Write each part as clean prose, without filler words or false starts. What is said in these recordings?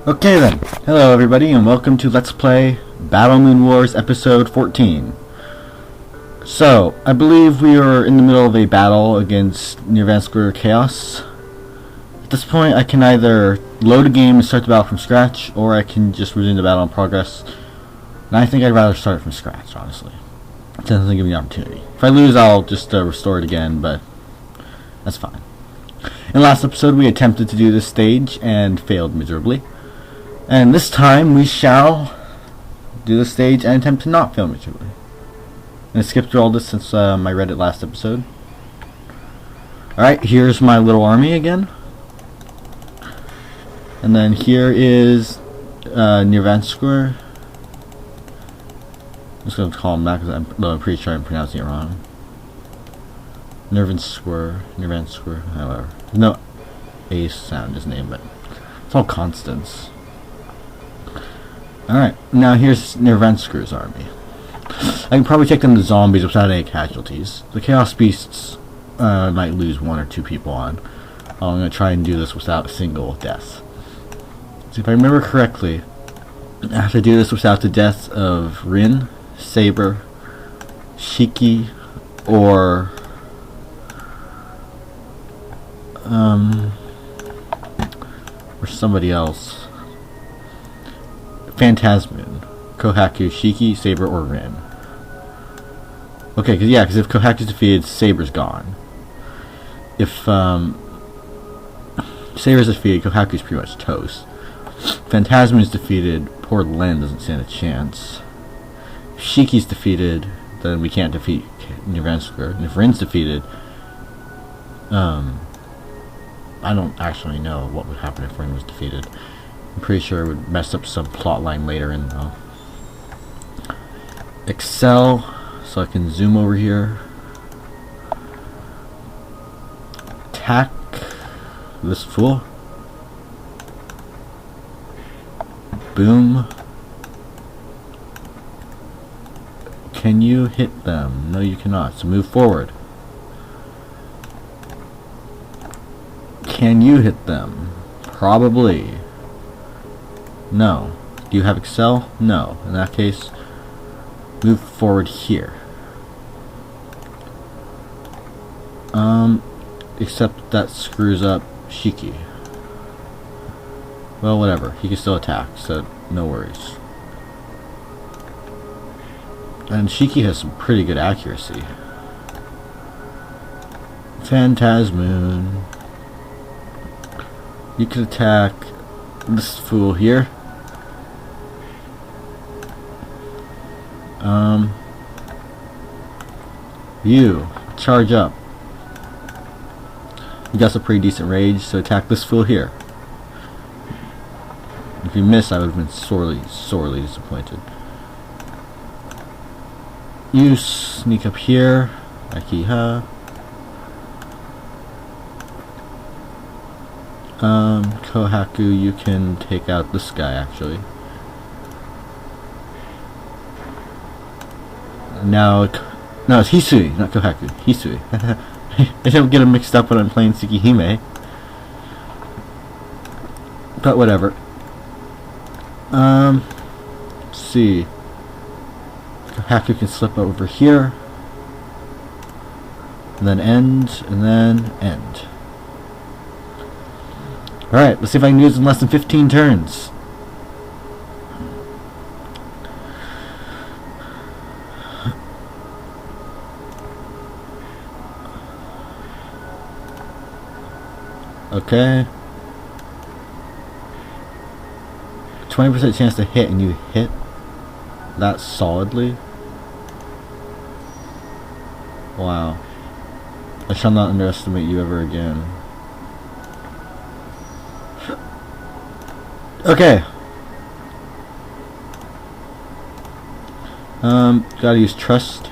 Okay then, hello everybody and welcome to Let's Play Battle Moon Wars episode 14. So, I believe we are in the middle of a battle against Nrvnsqr Chaos. At this point I can either load a game and start the battle from scratch, or I can just resume the battle in progress. And I think I'd rather start from scratch, honestly. It doesn't give me the opportunity. If I lose I'll just restore it again, but that's fine. In the last episode we attempted to do this stage and failed miserably. And this time we shall do the stage and attempt to not fail miserably. And I skipped through all this since I read it last episode. Alright, here's my little army again. And then here is Nrvnsqr. I'm just going to call him that because I'm pretty sure I'm pronouncing it wrong. Nrvnsqr, however. No A sound in his name, but it's all constants. Alright, now here's Nrvnsqr's army. I can probably take them to zombies without any casualties. The Chaos Beasts might lose one or two people on. I'm going to try and do this without a single death. So if I remember correctly, I have to do this without the death of Rin, Saber, Shiki, or somebody else. Phantasmoon, Kohaku, Shiki, Saber, or Rin. Okay, because if Kohaku's defeated, Saber's gone. If Saber's defeated, Kohaku's pretty much toast. Phantasmoon's defeated, poor Len doesn't stand a chance. If Shiki's defeated, then we can't defeat Nrvnsqr. And if Rin's defeated, I don't actually know what would happen if Rin was defeated. I'm pretty sure it would mess up some plot line later in though. Excel, so I can zoom over here. Attack this fool. Boom. Can you hit them? No, you cannot. So move forward. Can you hit them? Probably. No. Do you have Excel? No. In that case, move forward here. Except that screws up Shiki. Well, whatever. He can still attack, so no worries. And Shiki has some pretty good accuracy. Phantasmoon. You can attack this fool here. You charge up. You got some pretty decent rage, so attack this fool here. If you miss, I would have been sorely disappointed. You sneak up here. Akiha. Kohaku, you can take out this guy actually. Now, no, it's Hisui, not Kohaku. Hisui. I don't get them mixed up when I'm playing Tsukihime. But whatever. Let's see. Kohaku can slip over here. And then end, and then end. Alright, let's see if I can do this in less than 15 turns. Okay. 20% chance to hit, and you hit that solidly. Wow. I shall not underestimate you ever again. Okay. Gotta use trust.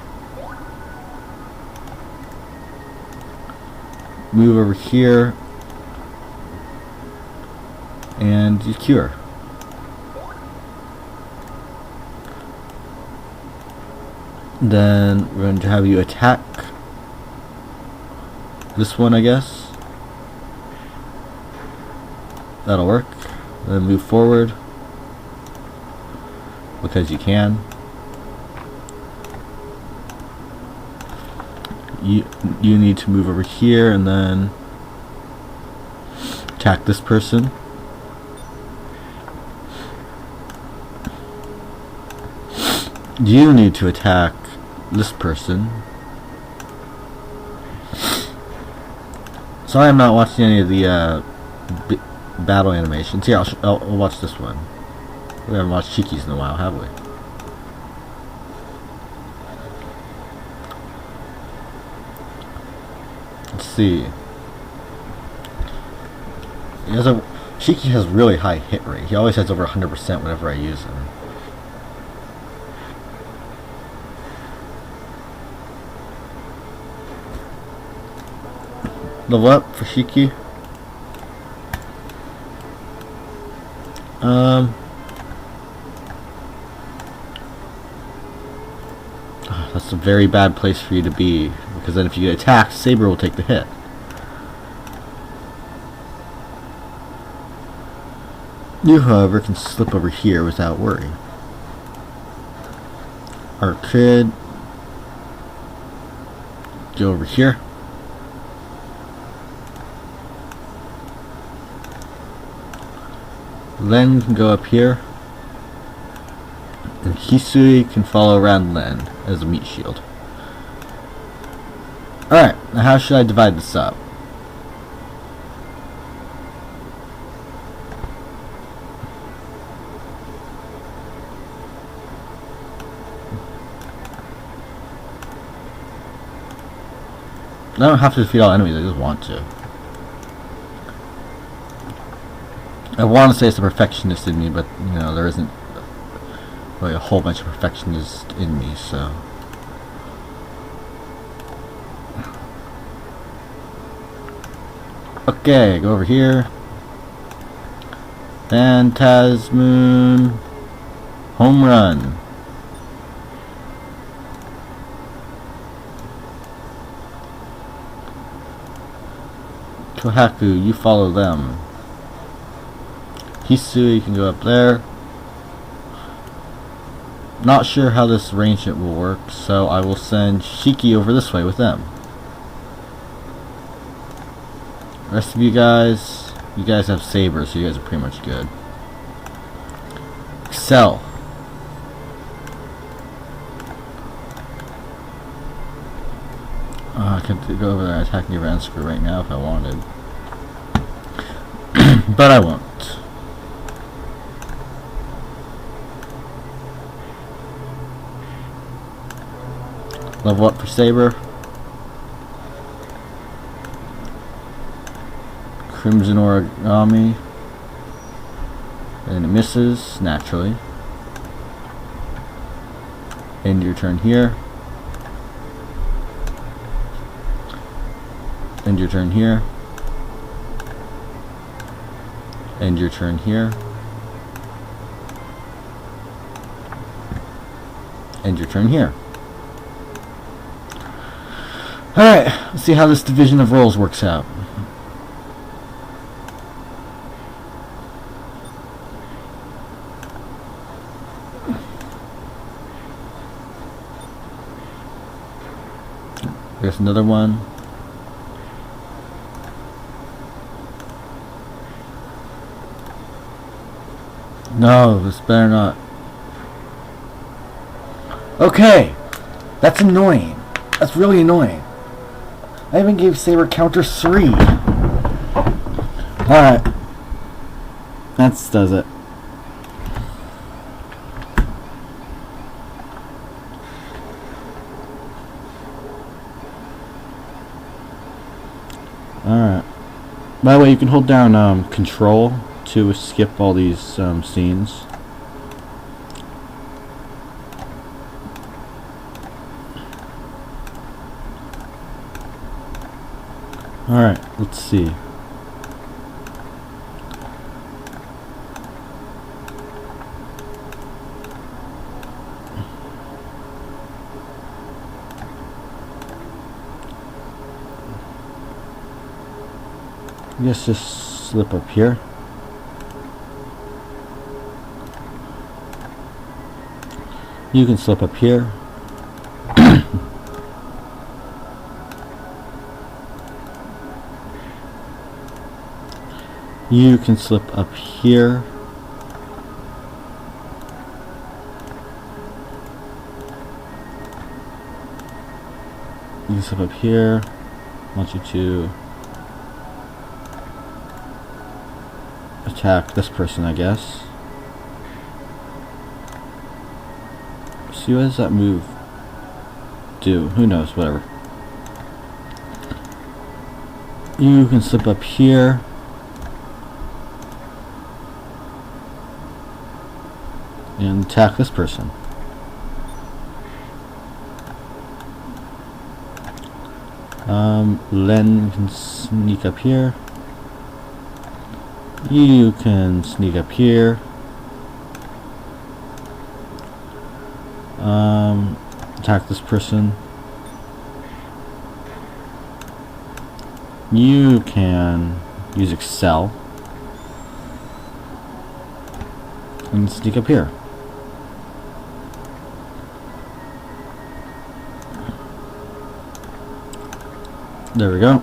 Move over here. And use cure. Then we're going to have you attack this one, I guess. That'll work. Then move forward because you can. You need to move over here and then attack this person. You need to attack this person. Sorry I'm not watching any of the battle animations. Here, I'll watch this one. We haven't watched Cheekies in a while, have we? Let's see. Cheeky has really high hit rate. He always has over 100% whenever I use him. Level up for Shiki. That's a very bad place for you to be, because then if you get attacked, Saber will take the hit. You, however, can slip over here without worry. Or could go over here. Len can go up here, and Hisui can follow around Len as a meat shield. Alright, now how should I divide this up? I don't have to defeat all enemies, I just want to. I want to say it's a perfectionist in me, but you know, there isn't really a whole bunch of perfectionists in me, so. Okay, go over here. Phantasmoon home run. Kohaku, you follow them. Hisui can go up there. Not sure how this arrangement will work, so I will send Shiki over this way with them. The rest of you guys have sabers, so you guys are pretty much good. Excel. I could go over there and attack Nrvnsqr right now if I wanted. But I won't. Level up for Saber. Crimson Origami. And it misses, naturally. End your turn here. End your turn here. End your turn here. End your turn here. Alright, let's see how this division of roles works out. There's another one. No, this better not. Okay, that's annoying. That's really annoying. I even gave Saber counter 3. Alright. That does it. Alright. By the way, you can hold down control to skip all these scenes. Alright, let's see. I guess just slip up here. You can slip up here. You can slip up here. You can slip up here. I want you to attack this person, I guess. See, what does that move do? Who knows, whatever. You can slip up here. And attack this person. Len can sneak up here. You can sneak up here. Attack this person. You can use Excel and sneak up here. There we go.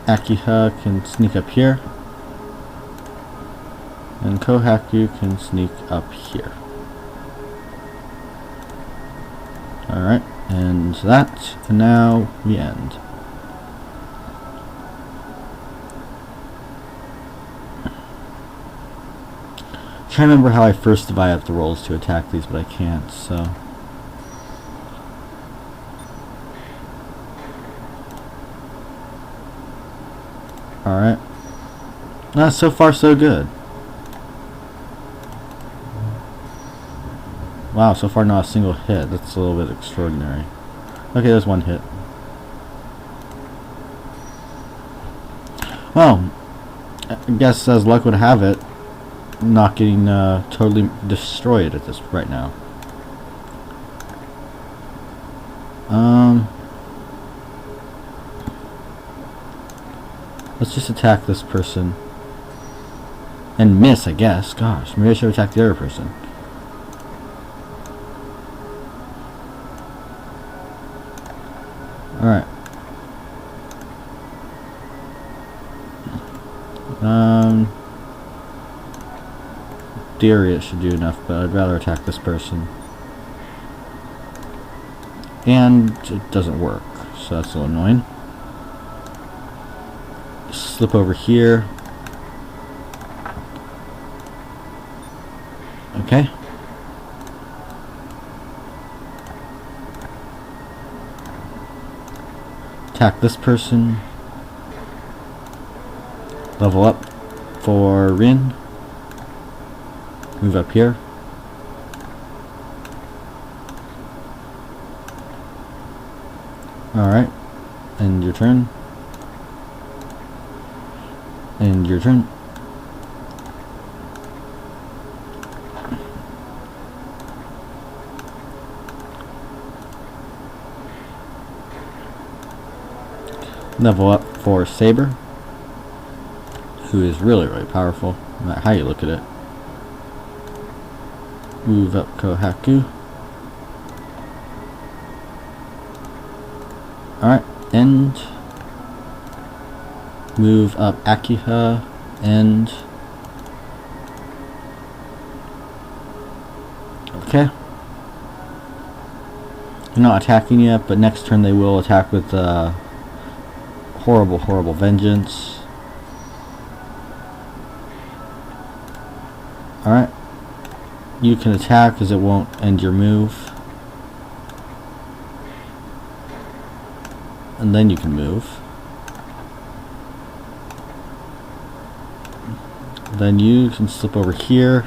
Akiha can sneak up here. And Kohaku can sneak up here. Alright, and that, and now we end. I'm trying to remember how I first divide up the roles to attack these, but I can't, so. Alright. So far so good. Wow, so far not a single hit. That's a little bit extraordinary. Okay, there's one hit. Well, I guess as luck would have it, not getting totally destroyed at this right now. Let's just attack this person. And miss, I guess. Gosh, maybe I should attack the other person. Alright. Theory it should do enough, but I'd rather attack this person. And it doesn't work, so that's a little annoying. Slip over here. Okay. Attack this person. Level up for Rin. Move up here. Alright. And your turn. And your turn. Level up for Saber, who is really, really powerful, no matter how you look at it. Move up Kohaku. Alright, and move up Akiha, and okay. They're not attacking yet, but next turn they will attack with horrible, horrible vengeance. Alright. You can attack because it won't end your move. And then you can move. Then you can slip over here.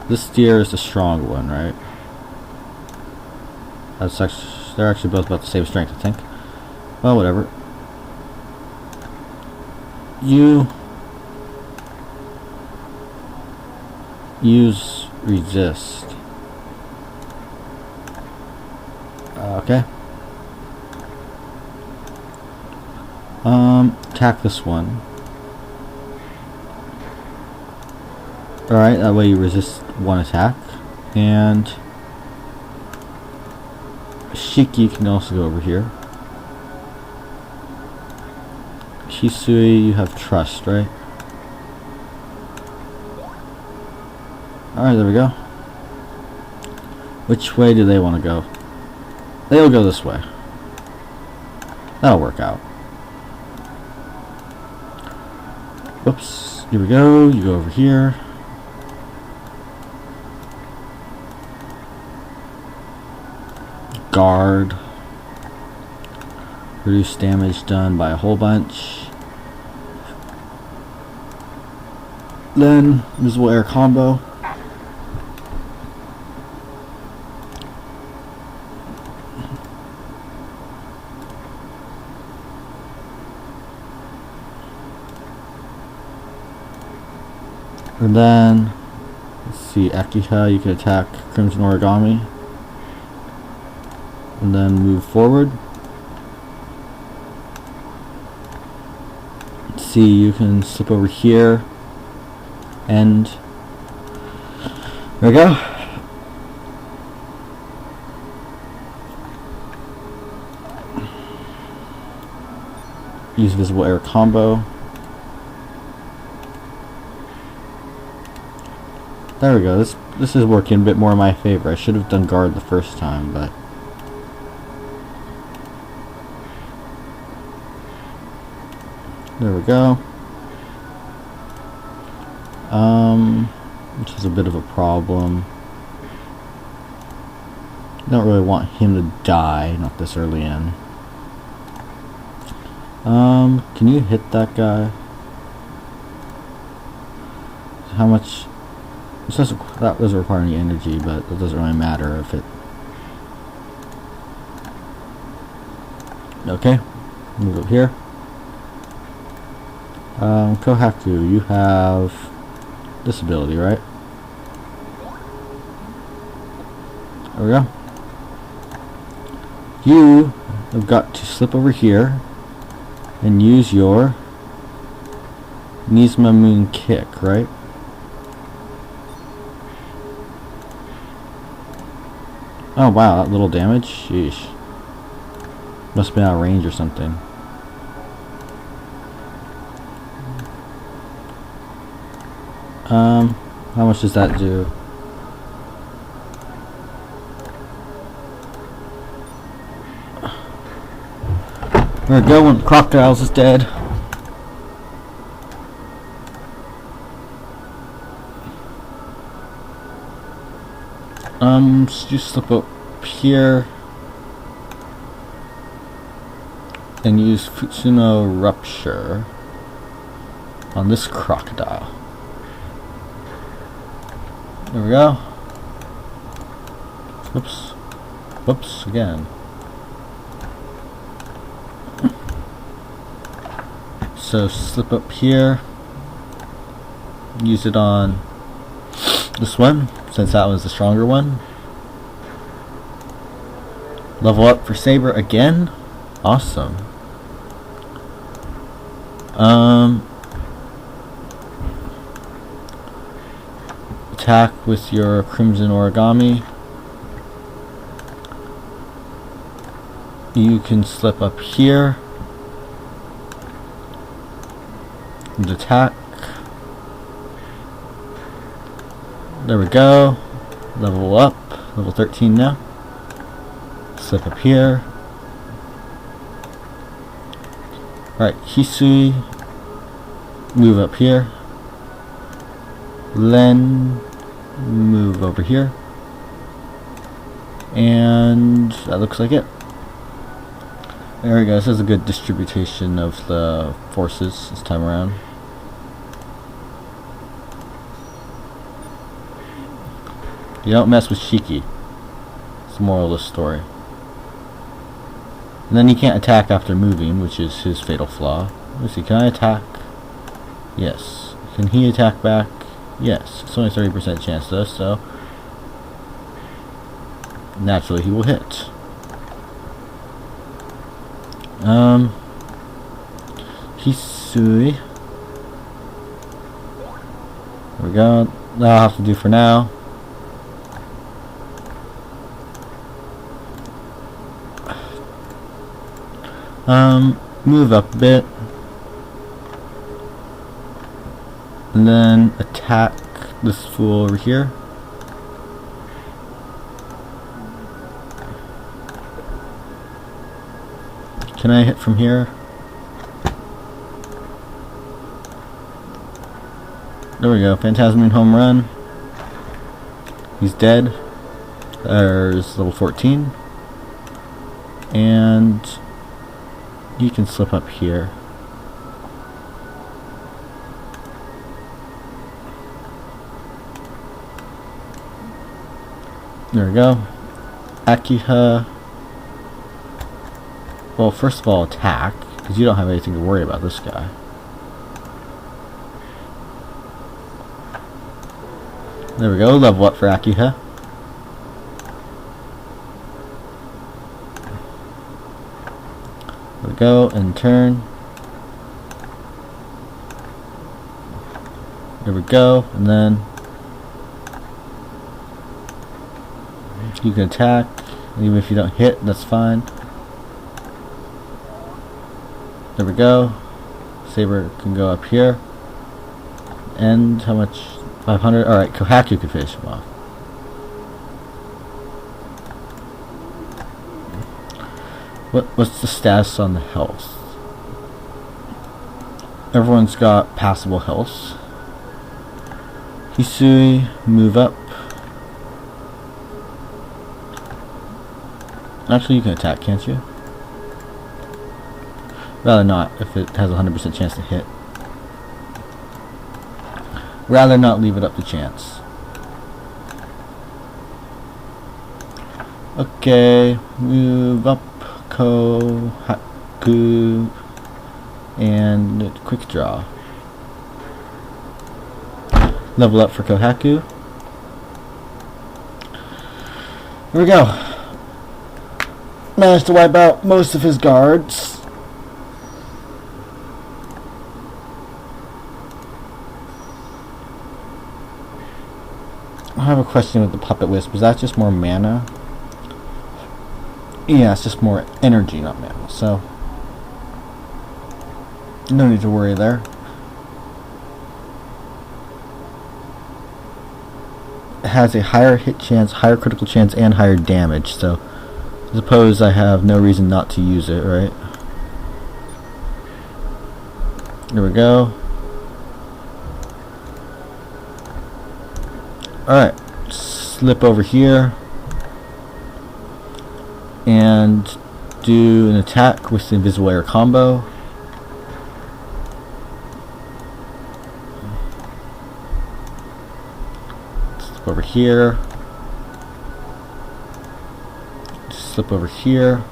This deer is the strong one, right? That's actually, they're actually both about the same strength, I think. Well, whatever. You use resist. Okay. attack this one. Alright, that way you resist one attack. And Shiki can also go over here. Hisui, you have trust, right? Alright, there we go. Which way do they want to go? They'll go this way. That'll work out. Whoops. Here we go. You go over here. Guard. Reduce damage done by a whole bunch. Then, invisible air combo. And then, let's see, Akiha, you can attack Crimson Origami. And then move forward. Let's see, you can slip over here. And there we go. Use visible air combo. There we go. This is working a bit more in my favor. I should have done guard the first time, but there we go. Which is a bit of a problem. Don't really want him to die, not this early in. Can you hit that guy? How much? That doesn't require any energy, but it doesn't really matter if it. Okay, move up here. Kohaku, you have this ability, right? There we go. You have got to slip over here and use your Nizma Moon Kick, right? Oh wow, that little damage? Sheesh. Must have been out of range or something. How much does that do? There we go, when Crocodiles is dead. Just slip up here and use Futsuno Rupture on this crocodile. There we go. Whoops. Whoops, again. So slip up here. Use it on this one, since that was the stronger one. Level up for Saber again. Awesome. Attack with your Crimson Origami. You can slip up here and attack. There we go. Level up. Level 13 now. Slip up here. Alright, Hisui. Move up here. Len. Move over here. And that looks like it. There we go. This is a good distribution of the forces this time around. You don't mess with Shiki. It's the moral of the story. And then he can't attack after moving, which is his fatal flaw. Let's see, can I attack? Yes. Can he attack back? Yes. It's only 30% chance though, so naturally he will hit. Hisui. There we go. That'll have to do for now. Move up a bit. And then attack this fool over here. Can I hit from here? There we go. Phantasmoon home run. He's dead. There's level 14. And you can slip up here. There we go. Akiha. Well, first of all, attack, because you don't have anything to worry about this guy. There we go, level up for Akiha. There we go, and turn. There we go, and then you can attack, even if you don't hit, that's fine. There we go. Saber can go up here. And how much? 500. Alright, Kohaku can finish him off. What's the status on the health? Everyone's got passable health. Hisui, move up. Actually, you can attack, can't you? Rather not, if it has a 100% chance to hit. Rather not leave it up to chance. Okay, move up, Kohaku, and quick draw. Level up for Kohaku. Here we go. Managed to wipe out most of his guards. I have a question with the Puppet Wisp. Is that just more mana? Yeah, it's just more energy, not mana. So, no need to worry there. It has a higher hit chance, higher critical chance, and higher damage. So, I suppose I have no reason not to use it, right? There we go. Alright, slip over here and do an attack with the Invisible Air combo. Slip over here. Slip over here.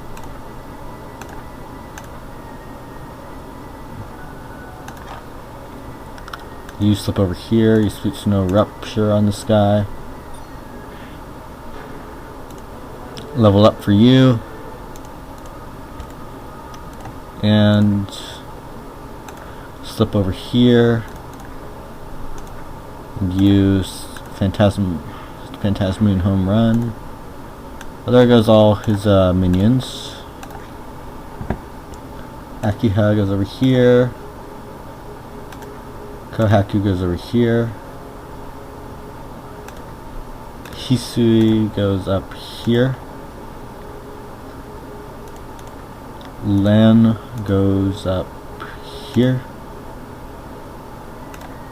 You slip over here, you Sweet Snow Rupture on this guy. Level up for you. And slip over here. And use Phantasmoon home run. Well, there goes all his minions. Akiha goes over here. Kohaku goes over here. Hisui goes up here. Len goes up here.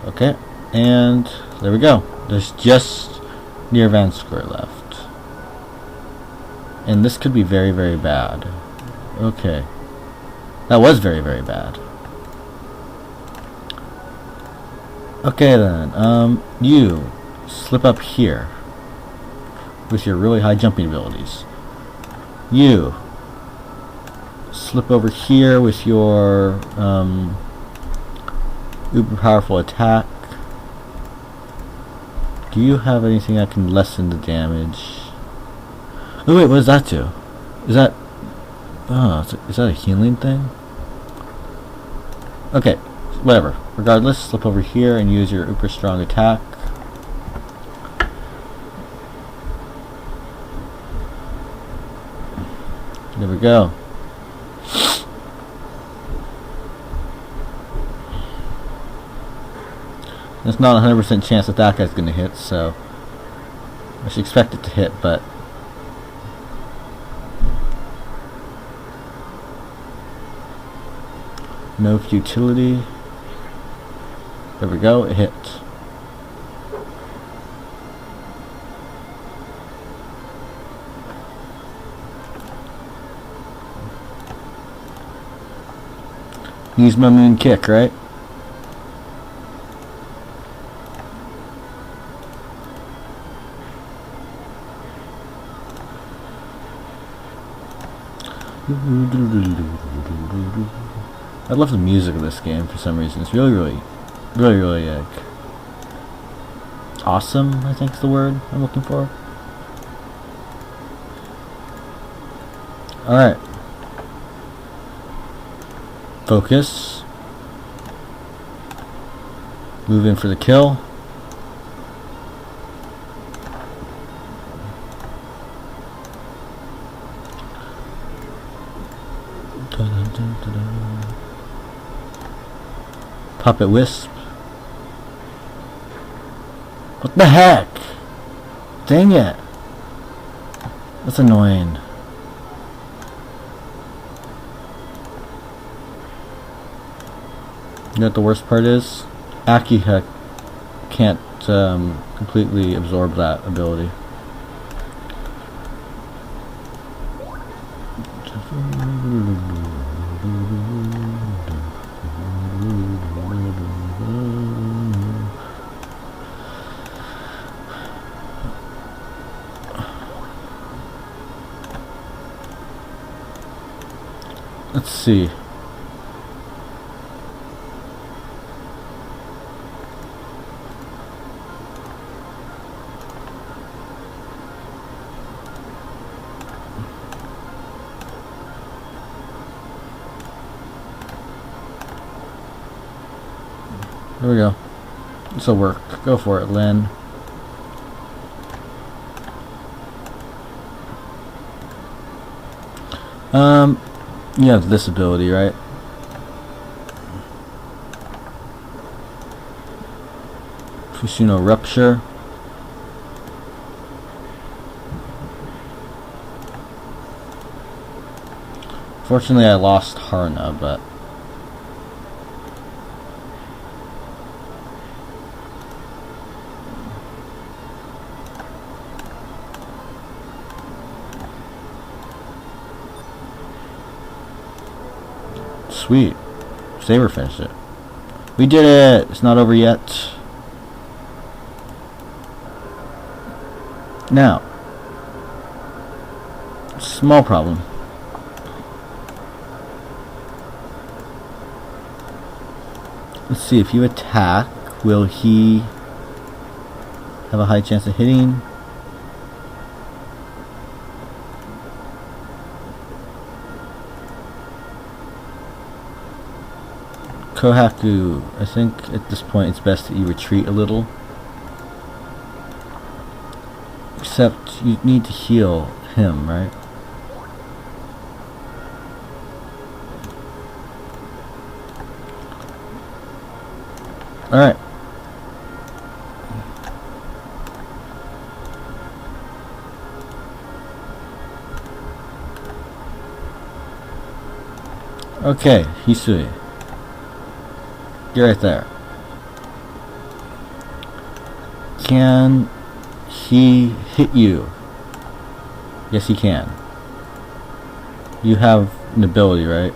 Okay, and there we go. There's just Nrvnsqr left. And this could be very, very bad. Okay. That was very, very bad. Okay then, you slip up here with your really high jumping abilities. You slip over here with your uber powerful attack. Do you have anything that can lessen the damage? Oh wait, what does that do? Is that... oh, is that a healing thing? Okay, whatever. Regardless, slip over here and use your uber strong attack. There we go. There's not a 100% chance that that guy's gonna hit, so I should expect it to hit, but no futility. There we go, it hit. Use my moon kick, right? I love the music of this game for some reason. It's really like awesome, I think is the word I'm looking for. Alright. Focus. Move in for the kill. Puppet Wisp. What the heck? Dang it. That's annoying. You know what the worst part is? Aki can't completely absorb that ability. Let's see. There we go. This'll work. Go for it, Lynn. You have this ability, right? Fushino Rupture. Fortunately, I lost Harna, but sweet. Saber finished it. We did it! It's not over yet. Now, small problem. Let's see, if you attack, will he have a high chance of hitting? Kohaku, I think at this point it's best that you retreat a little. Except you need to heal him, right? Alright. Okay, Hisui. You're right there. Can he hit you? Yes, he can. You have an ability, right?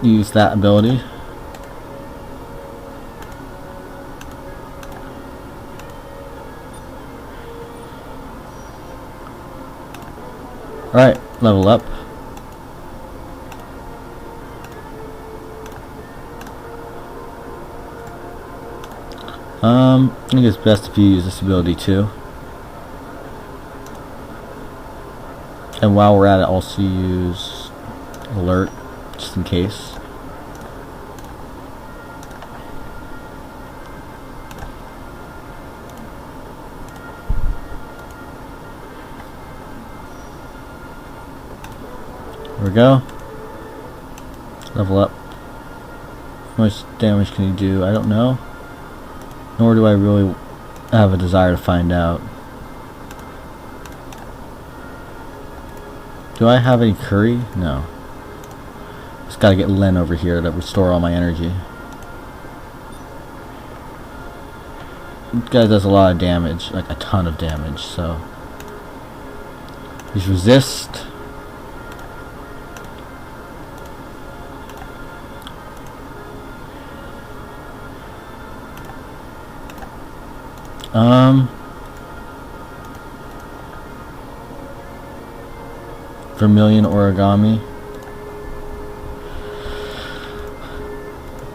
Use that ability. Alright, level up. I think it's best if you use this ability too. And while we're at it, also use alert, just in case. There we go. Level up. How much damage can you do? I don't know. Nor do I really have a desire to find out. Do I have any curry? No. Just gotta get Len over here to restore all my energy. This guy does a lot of damage, like a ton of damage, so. He's resist. Vermilion origami.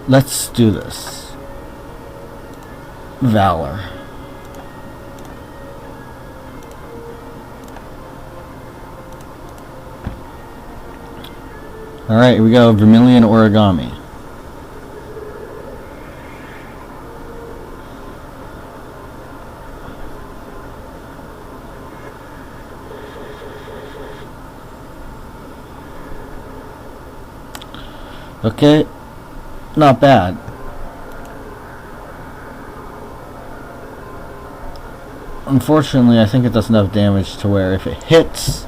Let's do this. Valor. Alright, here we go. Vermilion origami. Okay, not bad. Unfortunately, I think it does enough damage to where if it hits,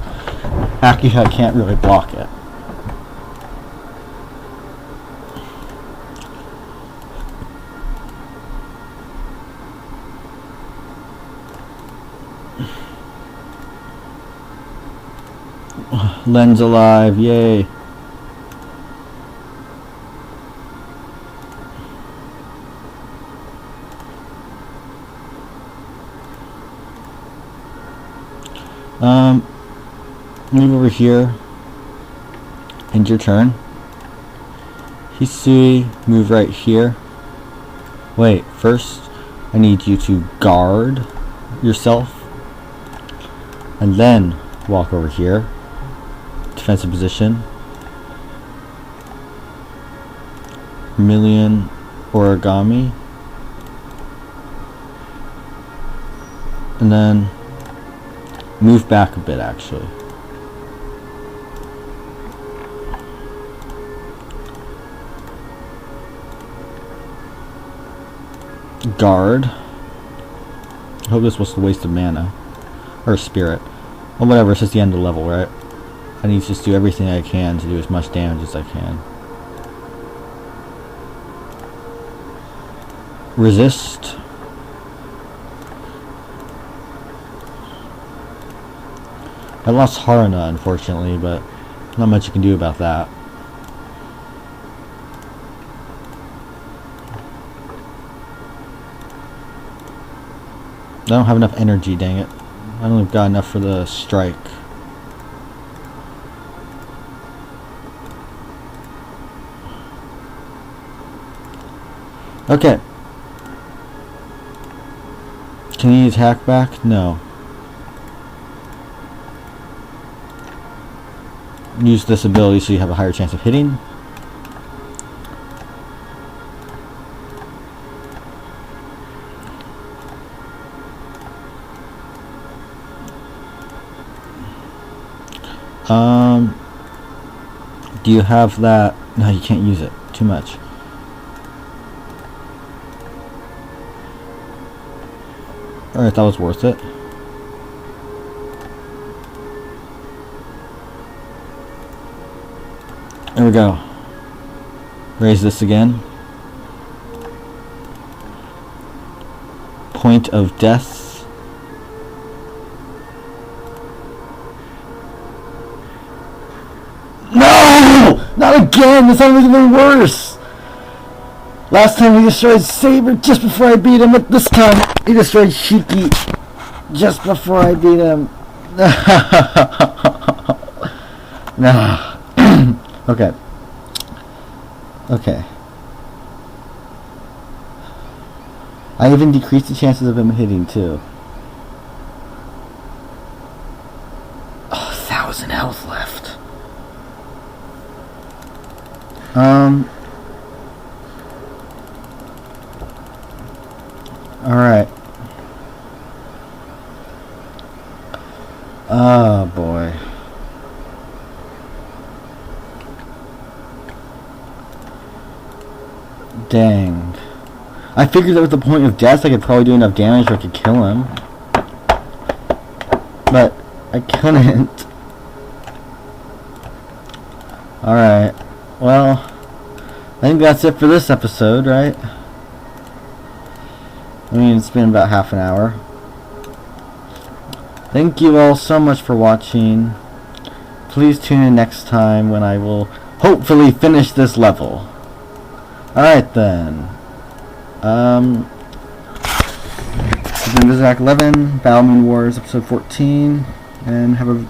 Akiha can't really block it. Len's alive, yay. Move over here. End your turn. Hisui, move right here. Wait, first I need you to guard yourself. And then walk over here. Defensive position. Vermilion origami. And then move back a bit, actually. Guard. I hope this was a waste of mana. Or spirit. Well, whatever, it's just the end of the level, right? I need to just do everything I can to do as much damage as I can. Resist. I lost Haruna, unfortunately, but not much you can do about that. I don't have enough energy, dang it. I don't have got enough for the strike. Okay. Can he attack back? No. Use this ability so you have a higher chance of hitting. Do you have that? No, you can't use it. Too much. Alright, that was worth it. There we go. Raise this again. Point of death. No! Not again! This sounds even worse! Last time he destroyed Saber just before I beat him, but this time he destroyed Shiki just before I beat him. No. Okay. Okay. I even decreased the chances of him hitting too. Oh, 1,000 health left. Alright. Oh boy. Dang. I figured that with the point of death I could probably do enough damage where I could kill him. But I couldn't. Alright. Well, I think that's it for this episode, right? I mean, it's been about half an hour. Thank you all so much for watching. Please tune in next time when I will hopefully finish this level. Alright then. This has been Nrvnsqr 11, Battle Moon Wars episode 14, and have a